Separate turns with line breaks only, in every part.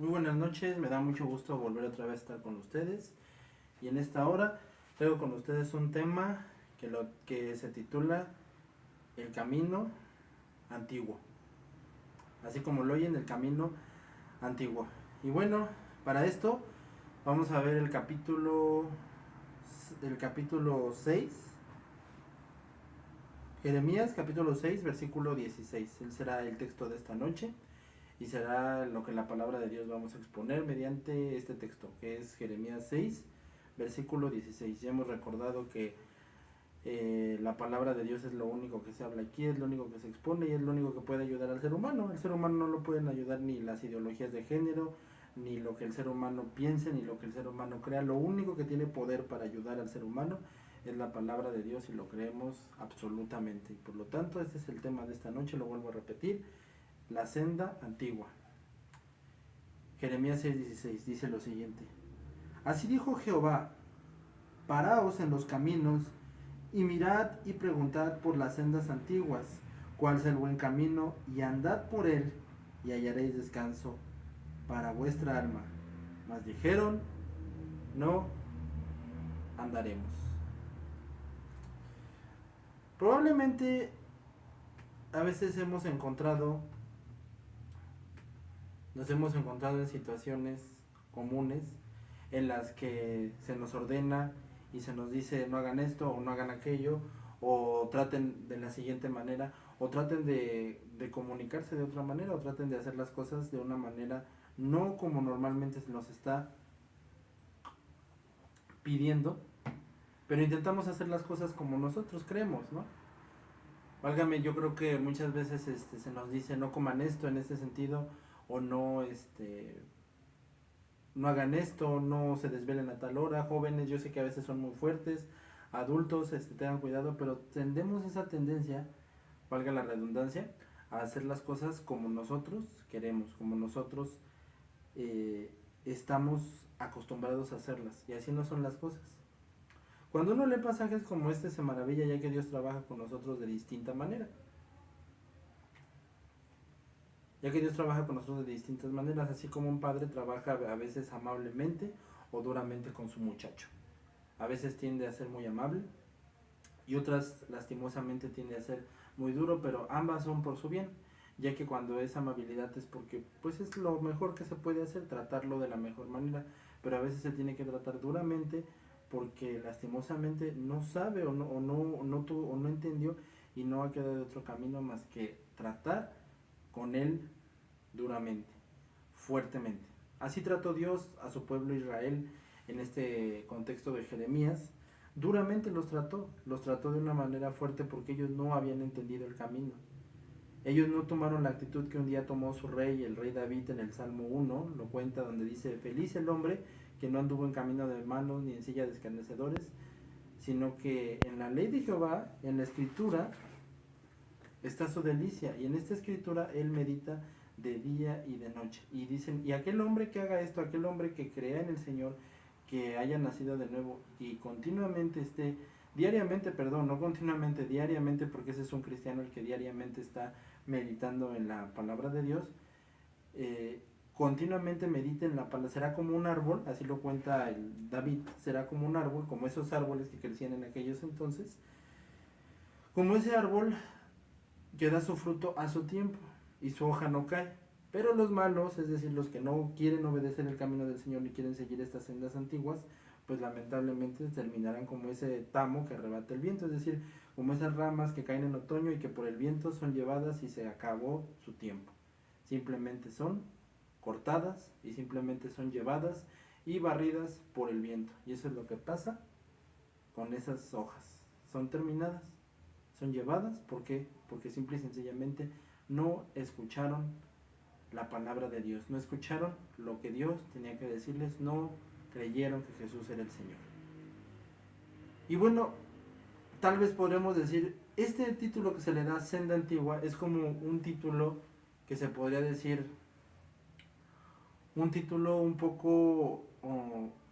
Muy buenas noches, me da mucho gusto volver otra vez a estar con ustedes. Y en esta hora traigo con ustedes un tema que se titula El Camino Antiguo. Así como lo oyen, el Camino Antiguo. Y bueno, para esto vamos a ver el capítulo 6. Jeremías capítulo 6 versículo 16. Él será el texto de esta noche. Y será lo que la palabra de Dios vamos a exponer mediante este texto, que es Jeremías 6, versículo 16. Ya hemos recordado que la palabra de Dios es lo único que se habla aquí, es lo único que se expone y es lo único que puede ayudar al ser humano. El ser humano no lo pueden ayudar ni las ideologías de género, ni lo que el ser humano piense, ni lo que el ser humano crea. Lo único que tiene poder para ayudar al ser humano es la palabra de Dios y lo creemos absolutamente. Y por lo tanto, este es el tema de esta noche, lo vuelvo a repetir. La senda antigua. Jeremías 6:16 dice lo siguiente: Así dijo Jehová, paraos en los caminos y mirad y preguntad por las sendas antiguas, cuál es el buen camino, y andad por él y hallaréis descanso para vuestra alma. Mas dijeron, no andaremos. Probablemente a veces nos hemos encontrado en situaciones comunes en las que se nos ordena y se nos dice no hagan esto o no hagan aquello, o traten de la siguiente manera, o traten de comunicarse de otra manera, o traten de hacer las cosas de una manera no como normalmente se nos está pidiendo, pero intentamos hacer las cosas como nosotros creemos, ¿no? Válgame, yo creo que muchas veces se nos dice no coman esto en este sentido, o no hagan esto, no se desvelen a tal hora. Jóvenes, yo sé que a veces son muy fuertes, adultos, tengan cuidado, pero tendemos esa tendencia, valga la redundancia, a hacer las cosas como nosotros queremos, como nosotros eh, estamos acostumbrados a hacerlas, y así no son las cosas. Cuando uno lee pasajes como este se maravilla, ya que Dios trabaja con nosotros de distinta manera. Ya que Dios trabaja con nosotros de distintas maneras, así como un padre trabaja a veces amablemente o duramente con su muchacho. A veces tiende a ser muy amable y otras lastimosamente tiende a ser muy duro, pero ambas son por su bien, ya que cuando es amabilidad es porque pues es lo mejor que se puede hacer, tratarlo de la mejor manera, pero a veces se tiene que tratar duramente porque lastimosamente no sabe o no entendió y no ha quedado de otro camino más que tratar con él duramente, fuertemente. Así trató Dios a su pueblo Israel en este contexto de Jeremías. Duramente los trató de una manera fuerte porque ellos no habían entendido el camino. Ellos no tomaron la actitud que un día tomó su rey, el rey David, en el Salmo 1, lo cuenta, donde dice, feliz el hombre que no anduvo en camino de manos ni en silla de escarnecedores, sino que en la ley de Jehová, en la escritura, está su delicia, y en esta escritura él medita de día y de noche. Y dicen, y aquel hombre que haga esto, aquel hombre que crea en el Señor, que haya nacido de nuevo y continuamente esté, diariamente, perdón, no continuamente, diariamente, porque ese es un cristiano el que diariamente está meditando en la palabra de Dios, continuamente medite en la palabra, será como un árbol, así lo cuenta el David, será como un árbol, como esos árboles que crecían en aquellos entonces, como ese árbol que da su fruto a su tiempo y su hoja no cae. Pero los malos, es decir, los que no quieren obedecer el camino del Señor ni quieren seguir estas sendas antiguas, pues lamentablemente terminarán como ese tamo que arrebata el viento, es decir, como esas ramas que caen en otoño y que por el viento son llevadas y se acabó su tiempo. Simplemente son cortadas y simplemente son llevadas y barridas por el viento. Y eso es lo que pasa con esas hojas. Son terminadas, son llevadas, ¿por qué? Porque simple y sencillamente no escucharon la palabra de Dios, no escucharon lo que Dios tenía que decirles, no creyeron que Jesús era el Señor. Y bueno, tal vez podremos decir, este título que se le da Senda Antigua es como un título que se podría decir, un título un poco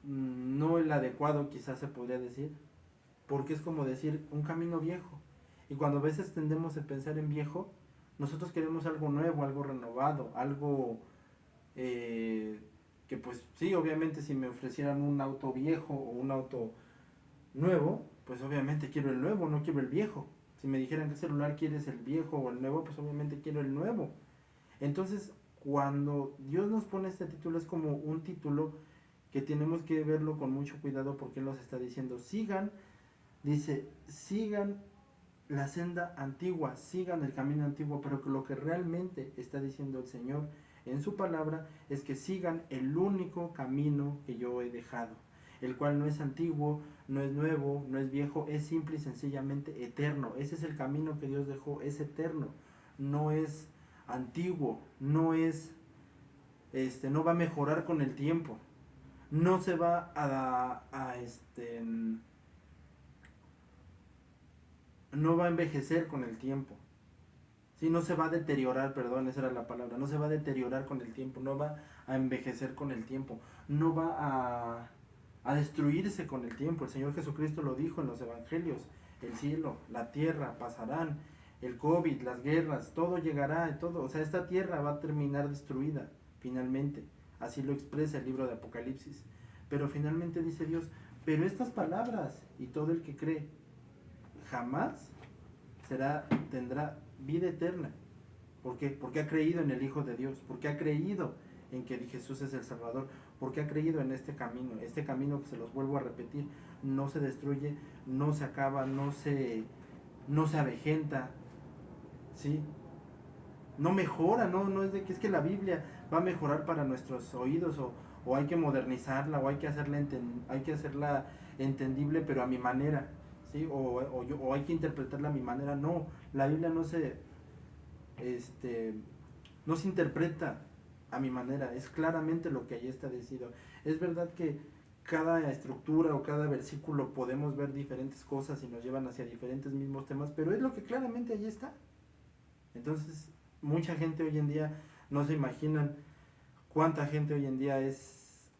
no el adecuado, quizás se podría decir, porque es como decir un camino viejo. Y cuando a veces tendemos a pensar en viejo, nosotros queremos algo nuevo, algo renovado, algo que pues sí, obviamente si me ofrecieran un auto viejo o un auto nuevo, pues obviamente quiero el nuevo, no quiero el viejo. Si me dijeran qué celular quieres, el viejo o el nuevo, pues obviamente quiero el nuevo. Entonces, cuando Dios nos pone este título, es como un título que tenemos que verlo con mucho cuidado, porque Él nos está diciendo, sigan, dice, sigan la senda antigua, sigan el camino antiguo, pero que lo que realmente está diciendo el Señor en su palabra es que sigan el único camino que yo he dejado, el cual no es antiguo, no es nuevo, no es viejo, es simple y sencillamente eterno. Ese es el camino que Dios dejó, es eterno, no es antiguo, no es, no va a mejorar con el tiempo, no se va no va a envejecer con el tiempo. Sí, no se va a deteriorar, perdón, esa era la palabra, no se va a deteriorar con el tiempo, no va a envejecer con el tiempo, no va a destruirse con el tiempo. El Señor Jesucristo lo dijo en los evangelios, el cielo, la tierra pasarán, el COVID, las guerras, todo llegará, todo, o sea, esta tierra va a terminar destruida finalmente, así lo expresa el libro de Apocalipsis. Pero finalmente dice Dios, pero estas palabras y todo el que cree jamás tendrá vida eterna. ¿Por qué? Porque ha creído en el Hijo de Dios, porque ha creído en que Jesús es el Salvador, porque ha creído en este camino que se los vuelvo a repetir, no se destruye, no se acaba, no se avejenta, ¿sí? No mejora, no es de que es que la Biblia va a mejorar para nuestros oídos o hay que modernizarla o hay que hacerla entendible pero a mi manera, ¿sí? O hay que interpretarla a mi manera. No, la Biblia no se interpreta a mi manera, es claramente lo que ahí está decidido. Es verdad que cada estructura o cada versículo podemos ver diferentes cosas y nos llevan hacia diferentes mismos temas, pero es lo que claramente ahí está. Entonces, mucha gente hoy en día no se imaginan cuánta gente hoy en día es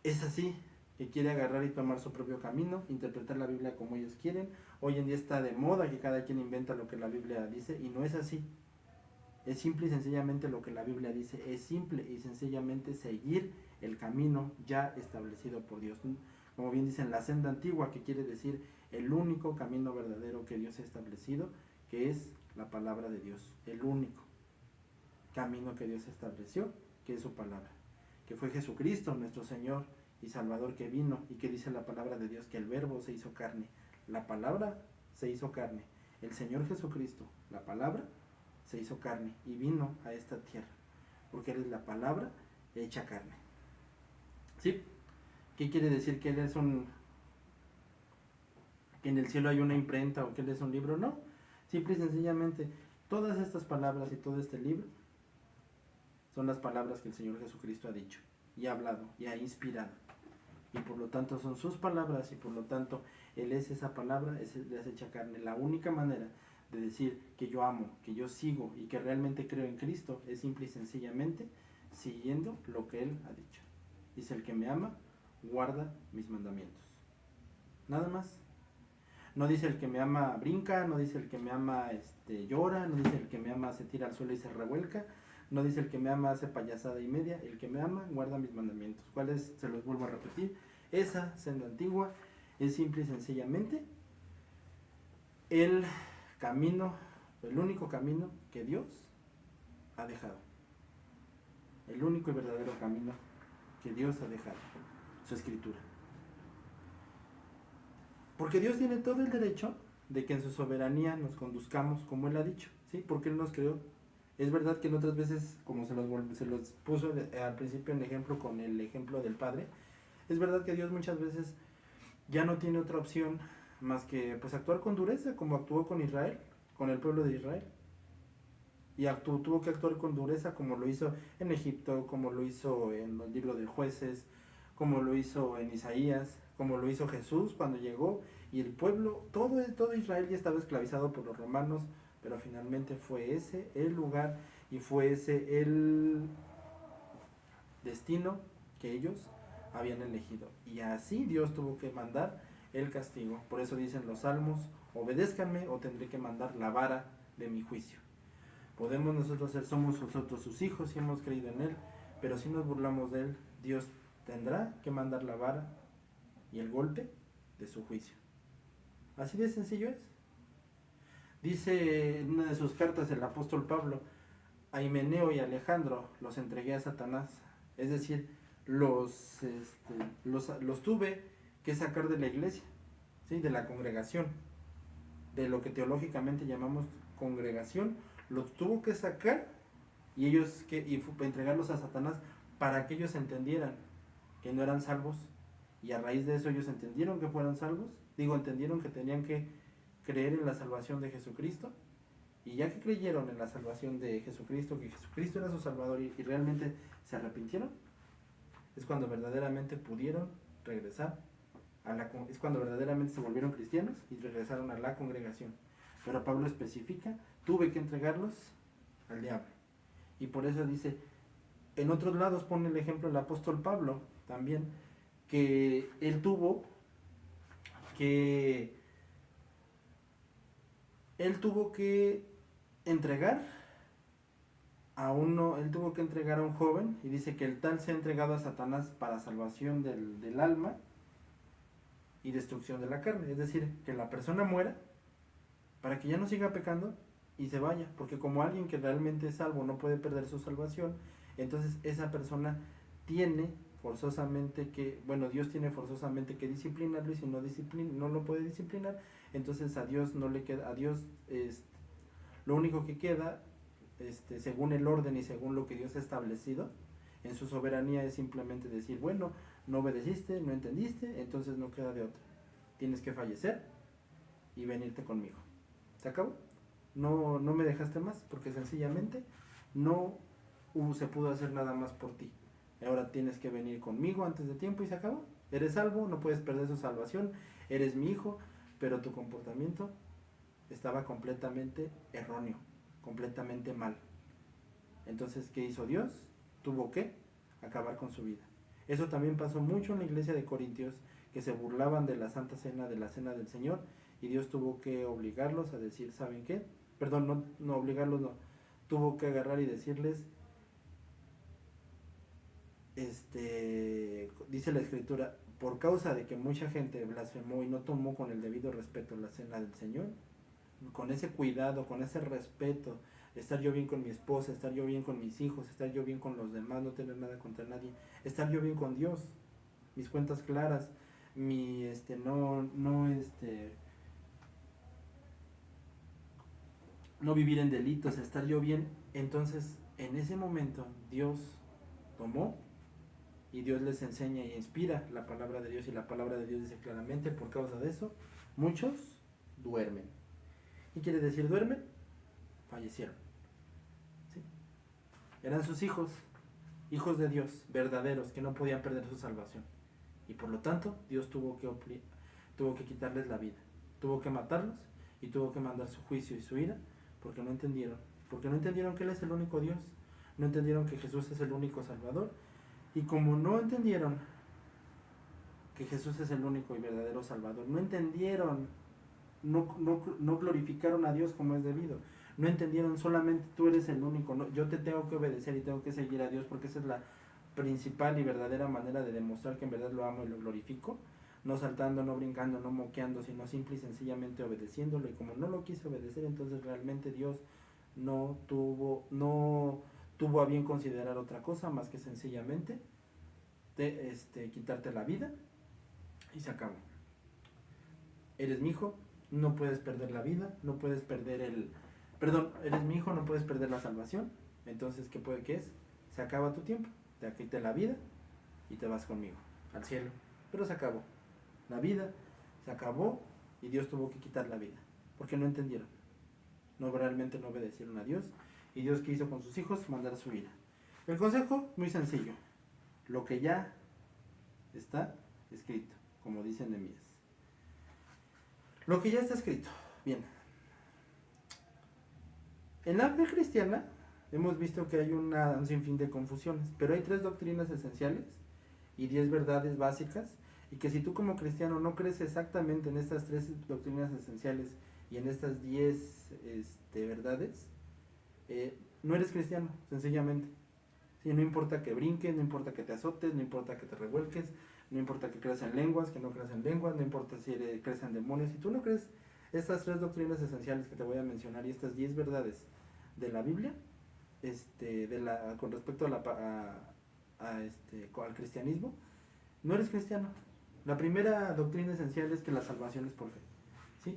así, que quiere agarrar y tomar su propio camino, interpretar la Biblia como ellos quieren. Hoy en día está de moda que cada quien inventa lo que la Biblia dice y no es así. Es simple y sencillamente lo que la Biblia dice, es simple y sencillamente seguir el camino ya establecido por Dios. Como bien dicen, la senda antigua, que quiere decir el único camino verdadero que Dios ha establecido, que es la palabra de Dios, el único camino que Dios estableció, que es su palabra, que fue Jesucristo, nuestro Señor y Salvador, que vino y que dice la palabra de Dios, que el verbo se hizo carne, la palabra se hizo carne, el Señor Jesucristo, la palabra se hizo carne y vino a esta tierra, porque Él es la palabra hecha carne. ¿Sí? ¿Qué quiere decir? Que Él es que en el cielo hay una imprenta o que Él es un libro. No, simple y sencillamente todas estas palabras y todo este libro son las palabras que el Señor Jesucristo ha dicho y ha hablado y ha inspirado, y por lo tanto son sus palabras y por lo tanto Él es esa palabra, es hecha carne. La única manera de decir que yo amo, que yo sigo y que realmente creo en Cristo es simple y sencillamente siguiendo lo que Él ha dicho. Dice, el que me ama guarda mis mandamientos, nada más. No dice el que me ama brinca, no dice el que me ama llora, no dice el que me ama se tira al suelo y se revuelca, no dice el que me ama hace payasada y media. El que me ama guarda mis mandamientos. ¿Cuáles? Se los vuelvo a repetir. Esa senda antigua es simple y sencillamente el camino, el único camino que Dios ha dejado, el único y verdadero camino que Dios ha dejado, su escritura. Porque Dios tiene todo el derecho de que en su soberanía nos conduzcamos como Él ha dicho, ¿sí? Porque Él nos creó. Es verdad que en otras veces, como se los puso al principio en ejemplo con el ejemplo del Padre, es verdad que Dios muchas veces ya no tiene otra opción más que pues actuar con dureza, como actuó con Israel, con el pueblo de Israel. Y tuvo que actuar con dureza como lo hizo en Egipto, como lo hizo en el libro de Jueces, como lo hizo en Isaías, como lo hizo Jesús cuando llegó y el pueblo, todo Israel ya estaba esclavizado por los romanos, pero finalmente fue ese el lugar y fue ese el destino que ellos habían elegido. Y así Dios tuvo que mandar el castigo. Por eso dicen los salmos, obedézcanme o tendré que mandar la vara de mi juicio. Podemos nosotros somos nosotros sus hijos y hemos creído en Él, pero si nos burlamos de él, Dios tendrá que mandar la vara y el golpe de su juicio. Así de sencillo es. Dice en una de sus cartas el apóstol Pablo: a Himeneo y Alejandro los entregué a Satanás. Es decir, los tuve que sacar de la iglesia, ¿sí? De la congregación, de lo que teológicamente llamamos congregación. Los tuvo que sacar y entregarlos a Satanás para que ellos entendieran que no eran salvos, y a raíz de eso ellos entendieron que fueran salvos. Entendieron que tenían que creer en la salvación de Jesucristo, y ya que creyeron en la salvación de Jesucristo, que Jesucristo era su Salvador, y realmente se arrepintieron, es cuando verdaderamente pudieron regresar es cuando verdaderamente se volvieron cristianos y regresaron a la congregación. Pero Pablo especifica: tuve que entregarlos al diablo. Y por eso dice, en otros lados pone el ejemplo el apóstol Pablo también, que él tuvo que entregar él tuvo que entregar a un joven, y dice que el tal se ha entregado a Satanás para salvación del alma y destrucción de la carne. Es decir, que la persona muera para que ya no siga pecando y se vaya, porque como alguien que realmente es salvo no puede perder su salvación, entonces esa persona tiene forzosamente Dios tiene forzosamente que disciplinarlo, y si no lo puede disciplinar, entonces a Dios no le queda, lo único que queda, según el orden y según lo que Dios ha establecido en su soberanía, es simplemente decir: bueno, no obedeciste, no entendiste, entonces no queda de otra, tienes que fallecer y venirte conmigo. ¿Se acabó? No me dejaste más, porque sencillamente no se pudo hacer nada más por ti. Ahora tienes que venir conmigo antes de tiempo y se acabó. Eres salvo, no puedes perder su salvación, eres mi hijo, pero tu comportamiento estaba completamente erróneo, completamente mal. Entonces, ¿qué hizo Dios? Tuvo que acabar con su vida. Eso también pasó mucho en la iglesia de Corintios, que se burlaban de la Santa Cena, de la Cena del Señor, y Dios tuvo que obligarlos a decir: ¿saben qué? Perdón, no obligarlos, no. Tuvo que agarrar y decirles, dice la Escritura, por causa de que mucha gente blasfemó y no tomó con el debido respeto la Cena del Señor, con ese cuidado, con ese respeto, estar yo bien con mi esposa, estar yo bien con mis hijos, estar yo bien con los demás, no tener nada contra nadie, estar yo bien con Dios, mis cuentas claras, no vivir en delitos, estar yo bien. Entonces, en ese momento, Dios tomó y Dios les enseña y inspira la palabra de Dios, y la palabra de Dios dice claramente: por causa de eso, muchos duermen. ¿Qué quiere decir duermen? Fallecieron. ¿Sí? Eran sus hijos de Dios, verdaderos, que no podían perder su salvación. Y por lo tanto, Dios tuvo que quitarles la vida, tuvo que matarlos, y tuvo que mandar su juicio y su ira, porque no entendieron que Él es el único Dios, no entendieron que Jesús es el único Salvador, y como no entendieron que Jesús es el único y verdadero Salvador, no entendieron, no glorificaron a Dios como es debido, no entendieron solamente tú eres el único, no, yo te tengo que obedecer y tengo que seguir a Dios porque esa es la principal y verdadera manera de demostrar que en verdad lo amo y lo glorifico, no saltando, no brincando, no moqueando, sino simple y sencillamente obedeciéndolo. Y como no lo quise obedecer, entonces realmente Dios no tuvo a bien considerar otra cosa más que sencillamente quitarte la vida, y se acabó. Eres mi hijo, no puedes perder la vida, no puedes perder eres mi hijo, no puedes perder la salvación. Entonces, ¿qué es? Se acaba tu tiempo, te quité la vida y te vas conmigo al cielo. Pero se acabó. La vida se acabó y Dios tuvo que quitar la vida, porque no entendieron, realmente no obedecieron a Dios. Y Dios, ¿qué hizo con sus hijos? Mandar su ira. El consejo, muy sencillo: lo que ya está escrito, como dice Nehemías. Lo que ya está escrito. Bien. En la fe cristiana hemos visto que hay un sinfín de confusiones, pero hay 3 doctrinas esenciales y 10 verdades básicas, y que si tú como cristiano no crees exactamente en estas 3 doctrinas esenciales y en estas 10 verdades, no eres cristiano, sencillamente. ¿sí? No importa que brinques, no importa que te azotes, no importa que te revuelques, no importa que creas en lenguas, que no creas en lenguas, no importa si crees en demonios. Si tú no crees estas 3 doctrinas esenciales que te voy a mencionar y estas 10 verdades de la Biblia, con respecto al cristianismo, no eres cristiano. La primera doctrina esencial es que la salvación es por fe, ¿sí?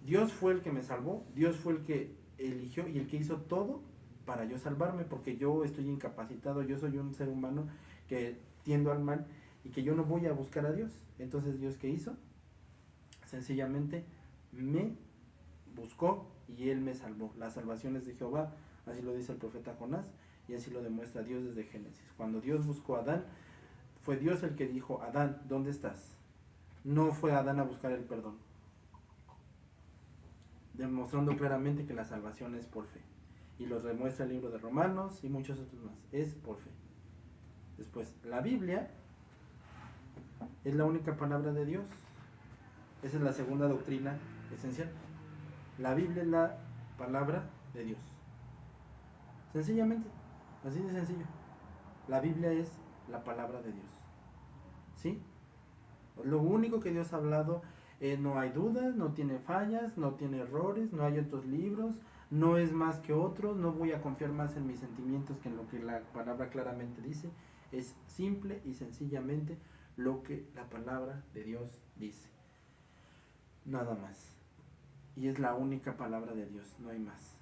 Dios fue el que me salvó, Dios fue el que eligió y el que hizo todo para yo salvarme, porque yo estoy incapacitado, yo soy un ser humano que tiendo al mal y que yo no voy a buscar a Dios. Entonces, ¿Dios qué hizo? Sencillamente me buscó y Él me salvó. La salvación es de Jehová, así lo dice el profeta Jonás, y así lo demuestra Dios desde Génesis. Cuando Dios buscó a Adán, fue Dios el que dijo: Adán, ¿dónde estás? No fue Adán a buscar el perdón, demostrando claramente que la salvación es por fe. Y lo demuestra el libro de Romanos y muchos otros más. Es por fe. Después, la Biblia es la única palabra de Dios. Esa es la segunda doctrina esencial. La Biblia es la palabra de Dios. Sencillamente, así de sencillo. La Biblia es la palabra de Dios. ¿Sí? Lo único que Dios ha hablado, no hay dudas, no tiene fallas, no tiene errores, no hay otros libros, no es más que otros, no voy a confiar más en mis sentimientos que en lo que la palabra claramente dice. Es simple y sencillamente lo que la palabra de Dios dice. Nada más. Y es la única palabra de Dios, no hay más.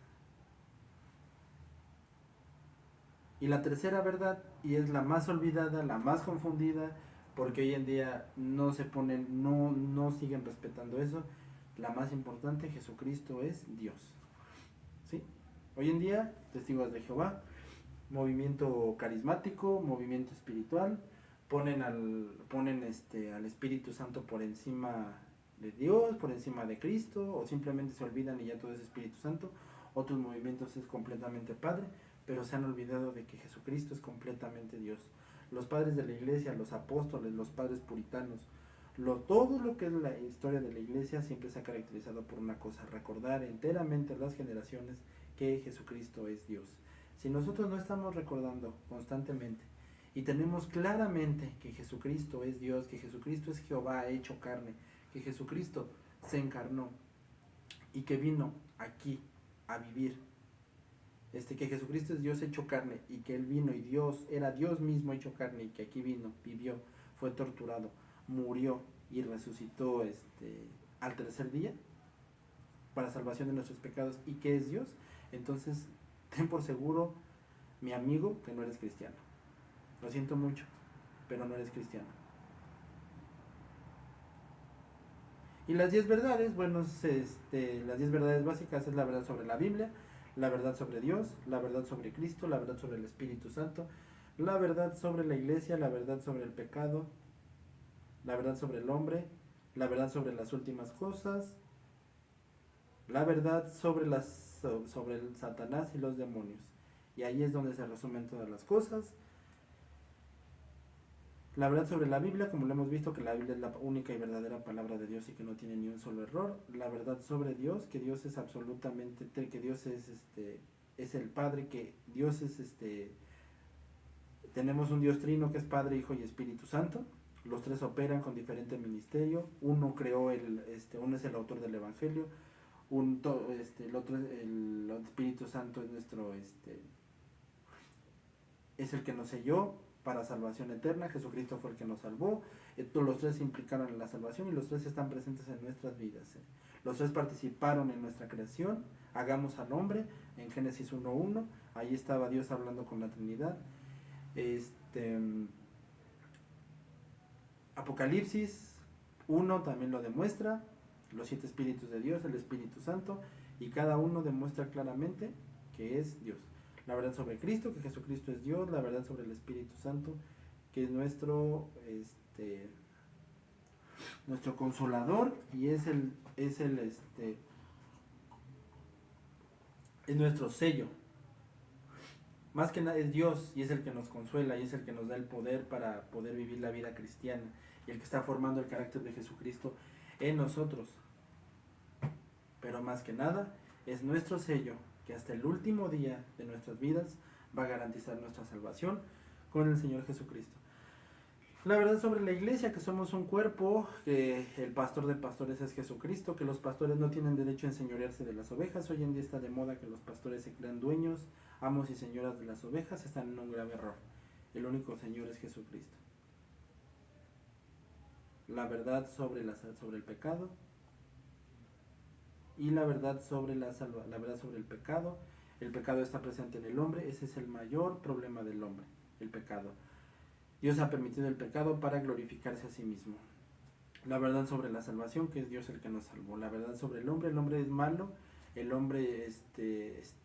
Y la tercera verdad, y es la más olvidada, la más confundida, porque hoy en día no siguen respetando eso, la más importante: Jesucristo es Dios. ¿Sí? Hoy en día, testigos de Jehová, movimiento carismático, movimiento espiritual, ponen al Espíritu Santo por encima de Dios, por encima de Cristo, o simplemente se olvidan y ya todo es Espíritu Santo. Otros movimientos es completamente Padre, pero se han olvidado de que Jesucristo es completamente Dios. Los padres de la iglesia, los apóstoles, los padres puritanos, todo lo que es la historia de la iglesia siempre se ha caracterizado por una cosa: recordar enteramente a las generaciones que Jesucristo es Dios. Si nosotros no estamos recordando constantemente y tenemos claramente que Jesucristo es Dios, que Jesucristo es Jehová hecho carne, que Jesucristo se encarnó y que vino aquí a vivir, que Jesucristo es Dios hecho carne y que Él vino y Dios era Dios mismo hecho carne y que aquí vino, vivió, fue torturado, murió y resucitó al tercer día para salvación de nuestros pecados y que es Dios, entonces ten por seguro, mi amigo, que no eres cristiano. Lo siento mucho, pero no eres cristiano. Y las 10 verdades, bueno, las 10 verdades básicas es la verdad sobre la Biblia, la verdad sobre Dios, la verdad sobre Cristo, la verdad sobre el Espíritu Santo, la verdad sobre la iglesia, la verdad sobre el pecado, la verdad sobre el hombre, la verdad sobre las últimas cosas, la verdad sobre el Satanás y los demonios. Y ahí es donde se resumen todas las cosas. La verdad sobre la Biblia, como lo hemos visto, que la Biblia es la única y verdadera palabra de Dios y que no tiene ni un solo error. La verdad sobre Dios, que Dios es absolutamente, que Dios es el Padre, que Dios es tenemos un Dios trino que es Padre, Hijo y Espíritu Santo. Los tres operan con diferente ministerio. Uno uno es el autor del Evangelio, el otro, el Espíritu Santo es es el que nos selló para salvación eterna. Jesucristo fue el que nos salvó. Los tres se implicaron en la salvación y los tres están presentes en nuestras vidas. Los tres participaron en nuestra creación. Hagamos al hombre, en Génesis 1:1. Ahí estaba Dios hablando con la Trinidad. Apocalipsis 1 también lo demuestra. Los 7 espíritus de Dios, el Espíritu Santo, y cada uno demuestra claramente que es Dios. La verdad sobre Cristo, que Jesucristo es Dios. La verdad sobre el Espíritu Santo, que es nuestro consolador y es nuestro sello. Más que nada es Dios y es el que nos consuela y es el que nos da el poder para poder vivir la vida cristiana y el que está formando el carácter de Jesucristo en nosotros. Pero más que nada es nuestro sello, que hasta el último día de nuestras vidas va a garantizar nuestra salvación con el Señor Jesucristo. La verdad sobre la iglesia, que somos un cuerpo, que el pastor de pastores es Jesucristo, que los pastores no tienen derecho a enseñorearse de las ovejas. Hoy en día está de moda que los pastores se crean dueños, amos y señoras de las ovejas. Están en un grave error. El único Señor es Jesucristo. La verdad sobre el pecado y la verdad sobre la verdad sobre el pecado. El pecado está presente en el hombre. Ese es el mayor problema del hombre, el pecado. Dios ha permitido el pecado para glorificarse a sí mismo. La verdad sobre la salvación, que es Dios el que nos salvó. La verdad sobre el hombre es malo, el hombre es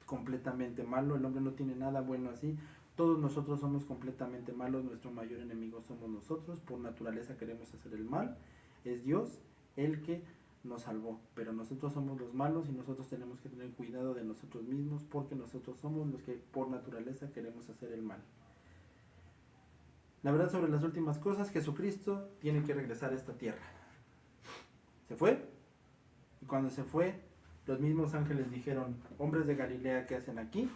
completamente malo, el hombre no tiene nada bueno así. Todos nosotros somos completamente malos, nuestro mayor enemigo somos nosotros, por naturaleza queremos hacer el mal. Es Dios el que nos salvó, pero nosotros somos los malos y nosotros tenemos que tener cuidado de nosotros mismos porque nosotros somos los que por naturaleza queremos hacer el mal. La verdad sobre las últimas cosas, Jesucristo tiene que regresar a esta tierra. Se fue, y cuando se fue, los mismos ángeles dijeron, hombres de Galilea, ¿qué hacen aquí?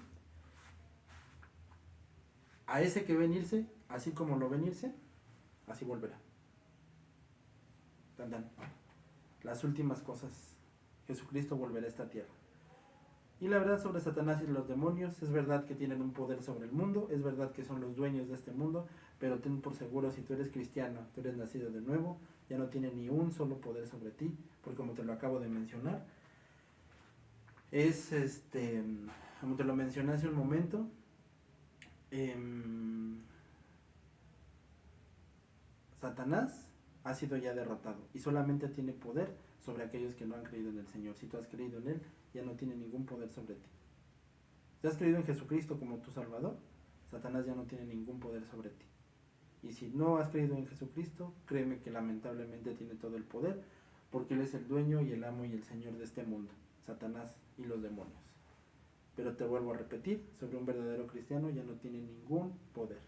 A ese que ven irse, así como lo ven irse, así volverá. Dan, dan. Las últimas cosas, Jesucristo volverá a esta tierra. Y la verdad sobre Satanás y los demonios, es verdad que tienen un poder sobre el mundo, es verdad que son los dueños de este mundo, pero ten por seguro, si tú eres cristiano, tú eres nacido de nuevo, ya no tiene ni un solo poder sobre ti, porque como te lo acabo de mencionar, es como te lo mencioné hace un momento, Satanás ha sido ya derrotado y solamente tiene poder sobre aquellos que no han creído en el Señor. Si tú has creído en Él, ya no tiene ningún poder sobre ti. Si has creído en Jesucristo como tu Salvador, Satanás ya no tiene ningún poder sobre ti. Y si no has creído en Jesucristo, créeme que lamentablemente tiene todo el poder, porque Él es el dueño y el amo y el Señor de este mundo, Satanás y los demonios. Pero te vuelvo a repetir, sobre un verdadero cristiano ya no tiene ningún poder,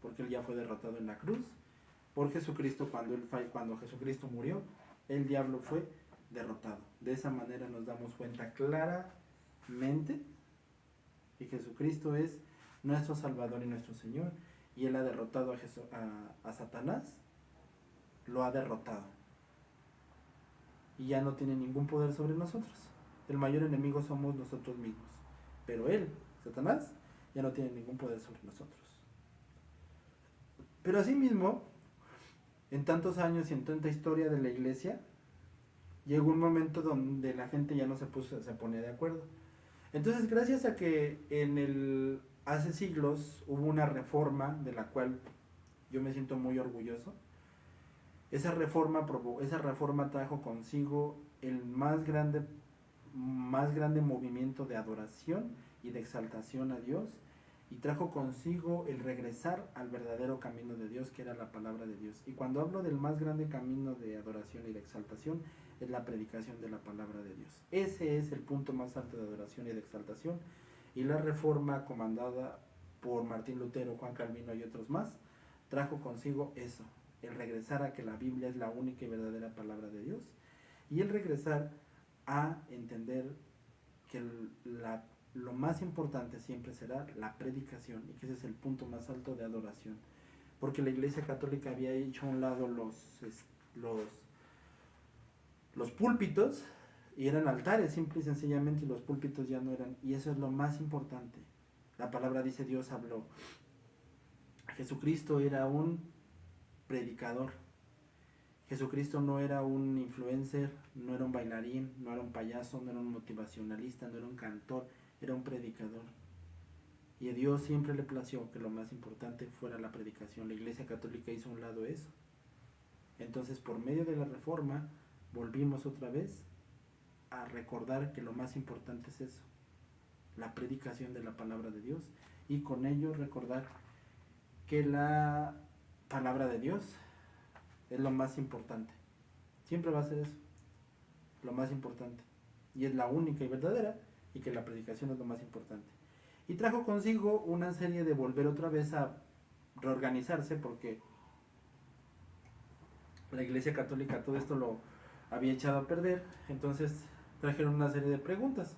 porque Él ya fue derrotado en la cruz. Por Jesucristo, cuando Jesucristo murió, el diablo fue derrotado. De esa manera nos damos cuenta claramente que Jesucristo es nuestro Salvador y nuestro Señor, y Él ha derrotado a Satanás, lo ha derrotado, y ya no tiene ningún poder sobre nosotros. El mayor enemigo somos nosotros mismos, pero Él, Satanás, ya no tiene ningún poder sobre nosotros. Pero asimismo, en tantos años y en tanta historia de la iglesia, llegó un momento donde la gente ya no se ponía de acuerdo. Entonces, gracias a que hace siglos hubo una reforma de la cual yo me siento muy orgulloso, esa reforma trajo consigo el más grande movimiento de adoración y de exaltación a Dios, y trajo consigo el regresar al verdadero camino de Dios, que era la palabra de Dios. Y cuando hablo del más grande camino de adoración y de exaltación, es la predicación de la palabra de Dios. Ese es el punto más alto de adoración y de exaltación, y la reforma comandada por Martín Lutero, Juan Calvino y otros más, trajo consigo eso, el regresar a que la Biblia es la única y verdadera palabra de Dios, y el regresar a entender que lo más importante siempre será la predicación, y que ese es el punto más alto de adoración, porque la Iglesia Católica había hecho a un lado los púlpitos, y eran altares simple y sencillamente, y los púlpitos ya no eran, y eso es lo más importante. La palabra dice, Dios habló. Jesucristo era un predicador. Jesucristo no era un influencer, no era un bailarín, no era un payaso, no era un motivacionalista, no era un cantor, era un predicador. Y a Dios siempre le plació que lo más importante fuera la predicación. La Iglesia Católica hizo a un lado eso. Entonces, por medio de la Reforma, volvimos otra vez a recordar que lo más importante es eso, la predicación de la palabra de Dios, y con ello recordar que la palabra de Dios es lo más importante. Siempre va a ser eso, lo más importante, y es la única y verdadera, y que la predicación es lo más importante. Y trajo consigo una serie de volver otra vez a reorganizarse, porque la Iglesia Católica todo esto lo había echado a perder. Entonces trajeron una serie de preguntas.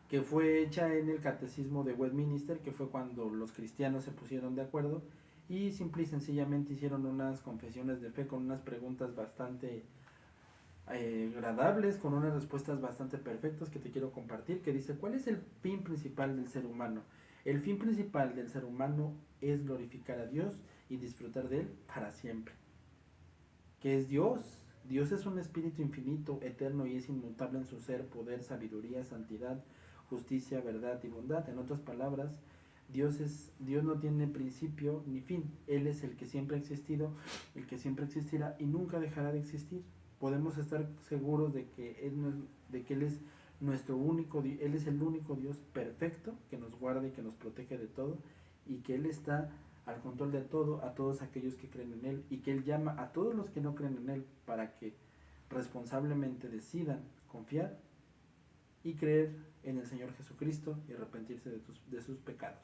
que fue hecha en el Catecismo de Westminster, que fue cuando los cristianos se pusieron de acuerdo y simple y sencillamente hicieron unas confesiones de fe con unas preguntas bastante agradables, con unas respuestas bastante perfectas que te quiero compartir, que dice: ¿cuál es el fin principal del ser humano? El fin principal del ser humano es glorificar a Dios y disfrutar de Él para siempre. ¿Qué es Dios? Dios es un espíritu infinito, eterno y es inmutable en su ser, poder, sabiduría, santidad, justicia, verdad y bondad. En otras palabras, Dios no tiene principio ni fin. Él es el que siempre ha existido, el que siempre existirá y nunca dejará de existir. Podemos estar seguros de que Él es nuestro único, Él es el único Dios perfecto que nos guarda y que nos protege de todo, y que Él está al control de todo, a todos aquellos que creen en Él, y que Él llama a todos los que no creen en Él para que responsablemente decidan confiar y creer en el Señor Jesucristo y arrepentirse de sus pecados.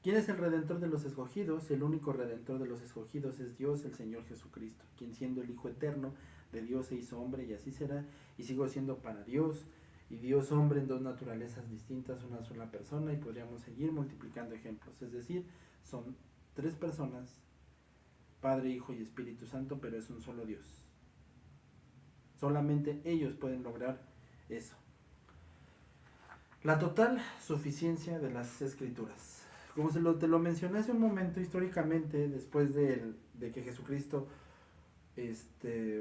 ¿Quién es el redentor de los escogidos? El único redentor de los escogidos es Dios, el Señor Jesucristo, quien siendo el Hijo eterno de Dios se hizo hombre, y así será, y sigo siendo para Dios y Dios hombre en dos naturalezas distintas, una sola persona, y podríamos seguir multiplicando ejemplos. Es decir, son tres personas, Padre, Hijo y Espíritu Santo, pero es un solo Dios. Solamente ellos pueden lograr eso. La total suficiencia de las Escrituras. Como te lo mencioné hace un momento, históricamente, después de que Jesucristo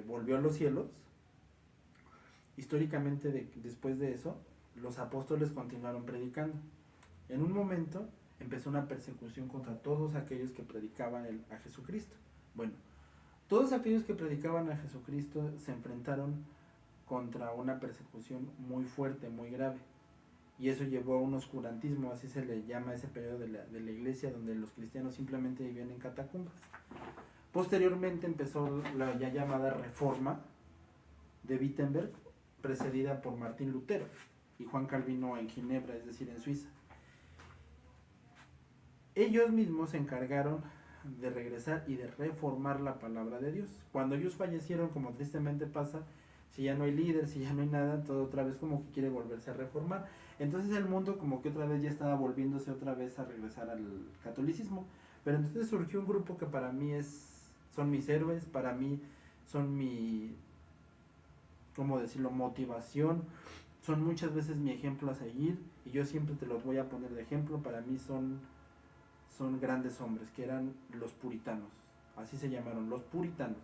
volvió a los cielos, históricamente después de eso, los apóstoles continuaron predicando. En un momento empezó una persecución contra todos aquellos que predicaban a Jesucristo. Bueno, todos aquellos que predicaban a Jesucristo se enfrentaron contra una persecución muy fuerte, muy grave. Y eso llevó a un oscurantismo, así se le llama ese periodo de la iglesia, donde los cristianos simplemente vivían en catacumbas. Posteriormente empezó la ya llamada Reforma de Wittenberg, precedida por Martín Lutero y Juan Calvino en Ginebra, es decir, en Suiza. Ellos mismos se encargaron de regresar y de reformar la palabra de Dios. Cuando ellos fallecieron, como tristemente pasa, si ya no hay líder, si ya no hay nada, todo otra vez como que quiere volverse a reformar. Entonces el mundo como que otra vez ya estaba volviéndose otra vez a regresar al catolicismo. Pero entonces surgió un grupo que para mí son mis héroes, para mí son mi, ¿cómo decirlo?, motivación, son muchas veces mi ejemplo a seguir, y yo siempre te los voy a poner de ejemplo. Para mí son grandes hombres, que eran los puritanos, así se llamaron, los puritanos.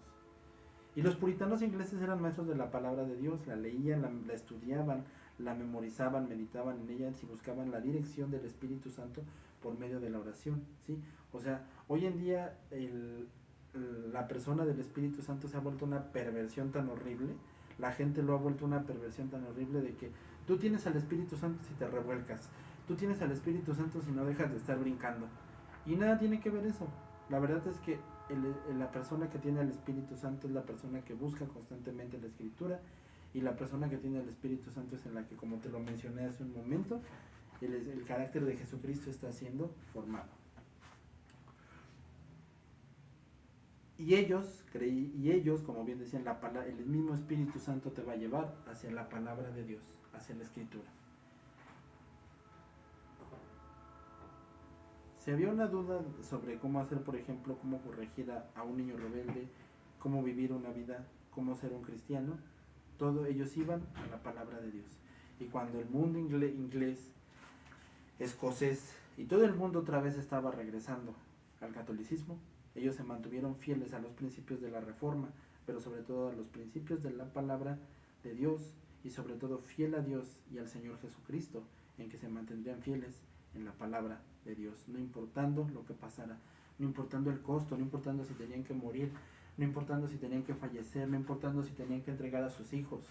Y los puritanos ingleses eran maestros de la palabra de Dios, la leían, la estudiaban, la memorizaban, meditaban en ella, y buscaban la dirección del Espíritu Santo por medio de la oración, ¿sí? O sea, hoy en día la persona del Espíritu Santo se ha vuelto una perversión tan horrible, la gente lo ha vuelto una perversión tan horrible, de que tú tienes al Espíritu Santo si te revuelcas, tú tienes al Espíritu Santo si no dejas de estar brincando, y nada tiene que ver eso. La verdad es que la persona que tiene el Espíritu Santo es la persona que busca constantemente la Escritura, y la persona que tiene el Espíritu Santo es en la que, como te lo mencioné hace un momento, el carácter de Jesucristo está siendo formado. Y ellos, como bien decían, el mismo Espíritu Santo te va a llevar hacia la palabra de Dios, hacia la Escritura. Si había una duda sobre cómo hacer, por ejemplo, cómo corregir a un niño rebelde, cómo vivir una vida, cómo ser un cristiano, todos ellos iban a la palabra de Dios. Y cuando el mundo inglés, escocés y todo el mundo otra vez estaba regresando al catolicismo, ellos se mantuvieron fieles a los principios de la Reforma, pero sobre todo a los principios de la palabra de Dios, y sobre todo fiel a Dios y al Señor Jesucristo, en que se mantendrían fieles en la palabra de Dios, no importando lo que pasara, no importando el costo, no importando si tenían que morir, no importando si tenían que fallecer, no importando si tenían que entregar a sus hijos,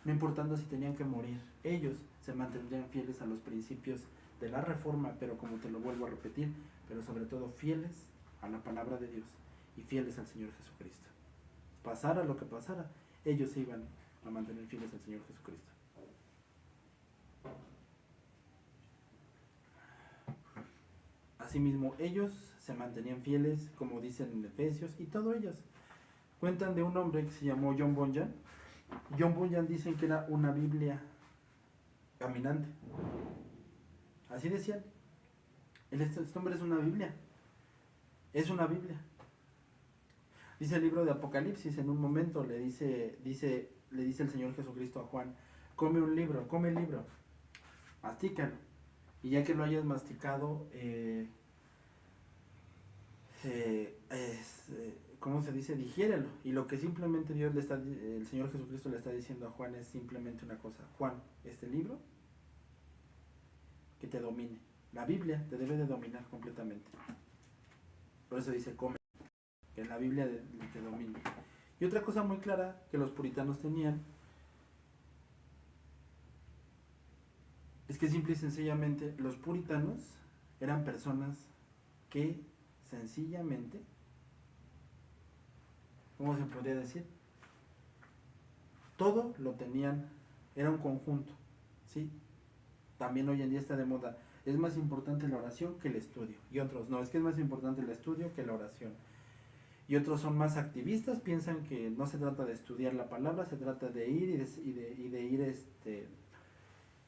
no importando si tenían que morir, ellos se mantendrían fieles a los principios de la Reforma, pero como te lo vuelvo a repetir, pero sobre todo fieles a la palabra de Dios y fieles al Señor Jesucristo. Pasara lo que pasara, ellos se iban a mantener fieles al Señor Jesucristo. Asimismo, ellos se mantenían fieles, como dicen en Efesios, y todos ellos cuentan de un hombre que se llamó John Bunyan. John Bunyan dicen que era una Biblia caminante. Así decían. Este hombre es una Biblia. Es una Biblia. Dice el libro de Apocalipsis, en un momento le dice el Señor Jesucristo a Juan, come un libro, come el libro, mastícalo. Y ya que lo hayas masticado, ¿cómo se dice? Digiérelo. Y lo que simplemente el Señor Jesucristo le está diciendo a Juan es simplemente una cosa. Juan, este libro, que te domine. La Biblia te debe de dominar completamente. Por eso dice, come, que la Biblia te domine. Y otra cosa muy clara que los puritanos tenían es que simple y sencillamente los puritanos eran personas que sencillamente, ¿cómo se podría decir? Todo lo tenían, era un conjunto, ¿sí? También hoy en día está de moda, es más importante la oración que el estudio. Y otros, no, es que es más importante el estudio que la oración. Y otros son más activistas, piensan que no se trata de estudiar la palabra, se trata de ir y de ir,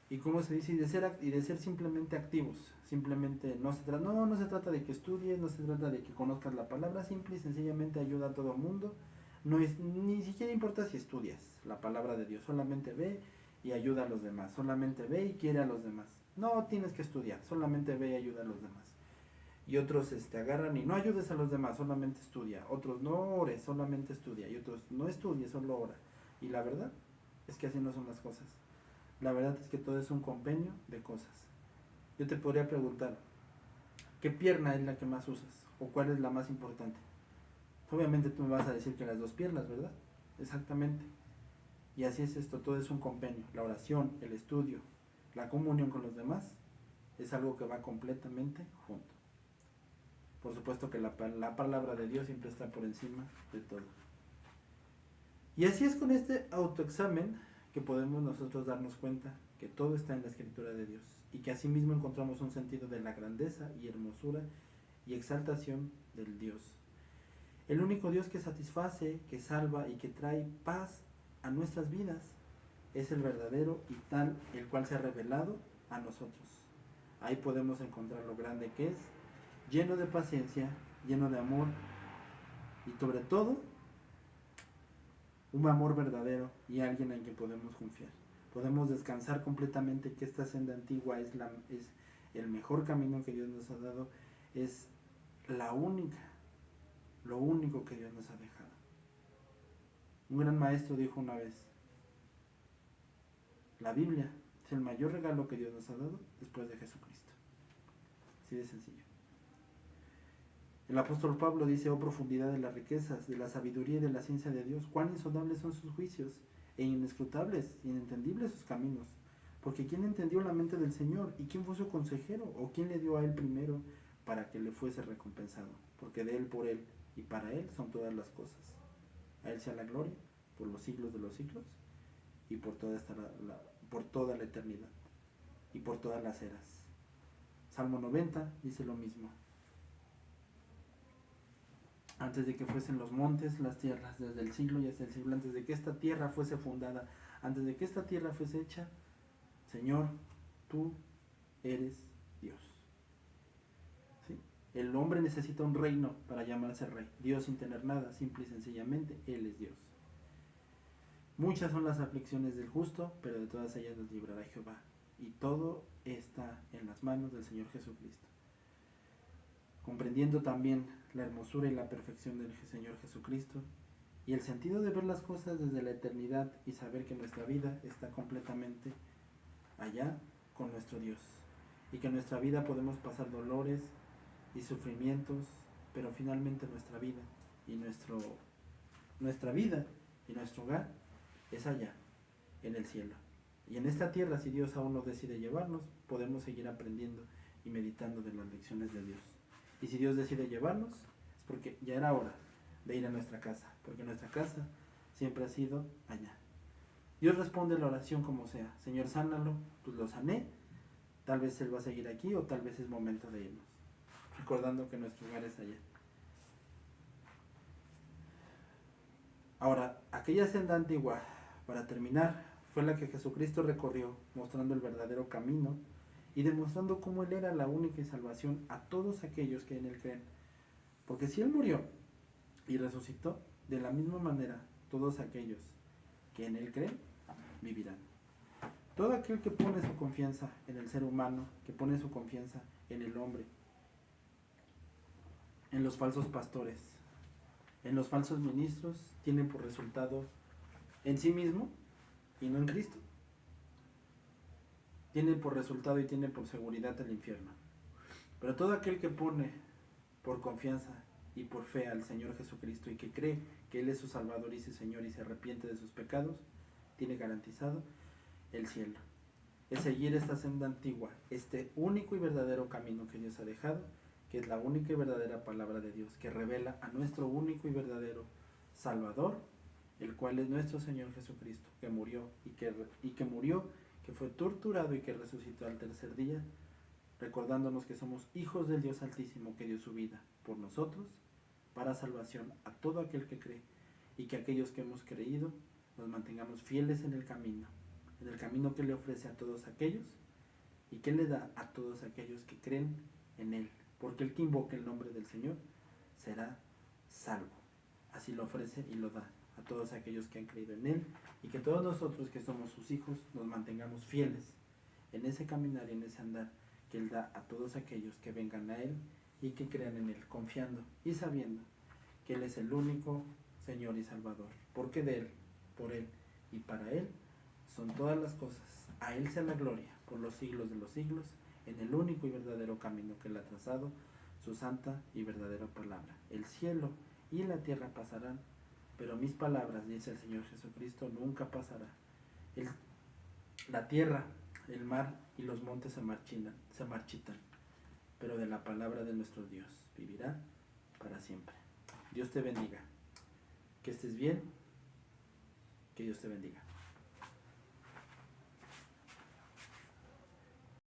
y cómo se dice, y de ser simplemente activos. Simplemente no se trata de que estudies, no se trata de que conozcas la palabra, simple y sencillamente ayuda a todo el mundo. Ni siquiera importa si estudias la palabra de Dios, solamente ve y ayuda a los demás, solamente ve y quiere a los demás. No tienes que estudiar, solamente ve y ayuda a los demás. Y otros agarran y no ayudes a los demás, solamente estudia. Otros no ores, solamente estudia. Y otros no estudie, solo ora. Y la verdad es que así no son las cosas. La verdad es que todo es un compendio de cosas. Yo te podría preguntar, ¿qué pierna es la que más usas? ¿O cuál es la más importante? Obviamente tú me vas a decir que las dos piernas, ¿verdad? Exactamente. Y así es esto, todo es un compendio. La oración, el estudio, la comunión con los demás, es algo que va completamente junto. Por supuesto que la palabra de Dios siempre está por encima de todo. Y así es con este autoexamen que podemos nosotros darnos cuenta que todo está en la escritura de Dios y que asimismo encontramos un sentido de la grandeza y hermosura y exaltación del Dios. El único Dios que satisface, que salva y que trae paz a nuestras vidas es el verdadero y tal el cual se ha revelado a nosotros. Ahí podemos encontrar lo grande que es, lleno de paciencia, lleno de amor y sobre todo un amor verdadero y alguien en quien podemos confiar. Podemos descansar completamente que esta senda antigua es el mejor camino que Dios nos ha dado, es lo único que Dios nos ha dejado. Un gran maestro dijo una vez, la Biblia es el mayor regalo que Dios nos ha dado después de Jesucristo. Así de sencillo. El apóstol Pablo dice, oh profundidad de las riquezas, de la sabiduría y de la ciencia de Dios, cuán insondables son sus juicios, e inescrutables, inentendibles sus caminos. Porque ¿quién entendió la mente del Señor? ¿Y quién fue su consejero? ¿O quién le dio a él primero para que le fuese recompensado? Porque de él, por él y para él son todas las cosas. A él sea la gloria por los siglos de los siglos y por toda la eternidad y por todas las eras. Salmo 90 dice lo mismo. Antes de que fuesen los montes, las tierras, desde el siglo y hasta el siglo, antes de que esta tierra fuese fundada, antes de que esta tierra fuese hecha, Señor, tú eres Dios. ¿Sí? El hombre necesita un reino para llamarse rey. Dios sin tener nada, simple y sencillamente, Él es Dios. Muchas son las aflicciones del justo, pero de todas ellas nos librará Jehová. Y todo está en las manos del Señor Jesucristo. Comprendiendo también la hermosura y la perfección del Señor Jesucristo y el sentido de ver las cosas desde la eternidad y saber que nuestra vida está completamente allá con nuestro Dios y que en nuestra vida podemos pasar dolores y sufrimientos, pero finalmente nuestra vida y nuestro hogar es allá en el cielo. Y en esta tierra, si Dios aún no decide llevarnos, podemos seguir aprendiendo y meditando de las lecciones de Dios. Y si Dios decide llevarnos, es porque ya era hora de ir a nuestra casa, porque nuestra casa siempre ha sido allá. Dios responde la oración como sea. Señor, sánalo, pues lo sané. Tal vez Él va a seguir aquí o tal vez es momento de irnos, recordando que nuestro hogar es allá. Ahora, aquella senda antigua, para terminar, fue la que Jesucristo recorrió, mostrando el verdadero camino y demostrando cómo Él era la única salvación a todos aquellos que en Él creen. Porque si Él murió y resucitó, de la misma manera todos aquellos que en Él creen vivirán. Todo aquel que pone su confianza en el ser humano, que pone su confianza en el hombre, en los falsos pastores, en los falsos ministros, tiene por resultado en sí mismo y no en Cristo. Tiene por resultado y tiene por seguridad el infierno. Pero todo aquel que pone por confianza y por fe al Señor Jesucristo y que cree que Él es su Salvador y su Señor y se arrepiente de sus pecados, tiene garantizado el cielo. Es seguir esta senda antigua, este único y verdadero camino que Dios ha dejado, que es la única y verdadera palabra de Dios, que revela a nuestro único y verdadero Salvador, el cual es nuestro Señor Jesucristo, que murió que fue torturado y que resucitó al tercer día, recordándonos que somos hijos del Dios Altísimo, que dio su vida por nosotros, para salvación a todo aquel que cree, y que aquellos que hemos creído nos mantengamos fieles en el camino que le ofrece a todos aquellos, y que le da a todos aquellos que creen en Él, porque el que invoque el nombre del Señor será salvo. Así lo ofrece y lo da a todos aquellos que han creído en Él, y que todos nosotros que somos sus hijos nos mantengamos fieles en ese caminar y en ese andar que Él da a todos aquellos que vengan a Él y que crean en Él, confiando y sabiendo que Él es el único Señor y Salvador, porque de Él, por Él y para Él son todas las cosas. A Él sea la gloria por los siglos de los siglos, en el único y verdadero camino que Él ha trazado, su santa y verdadera palabra. El cielo y la tierra pasarán, pero mis palabras, dice el Señor Jesucristo, nunca pasará. La tierra, el mar y los montes se marchitan, pero de la palabra de nuestro Dios vivirá para siempre. Dios te bendiga. Que estés bien. Que Dios te bendiga.